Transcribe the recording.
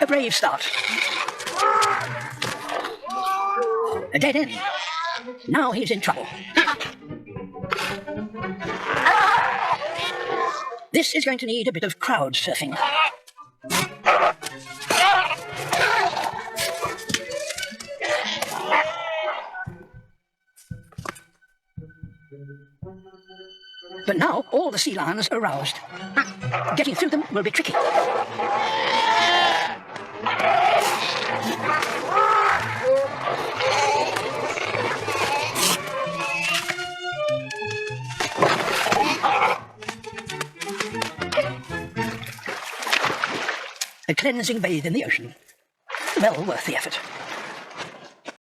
A brave start. A dead end. Now he's in trouble. This is going to need a bit of crowd surfing. But now all the sea lions are aroused. Getting through them will be tricky. A cleansing bathe in the ocean. Well worth the effort.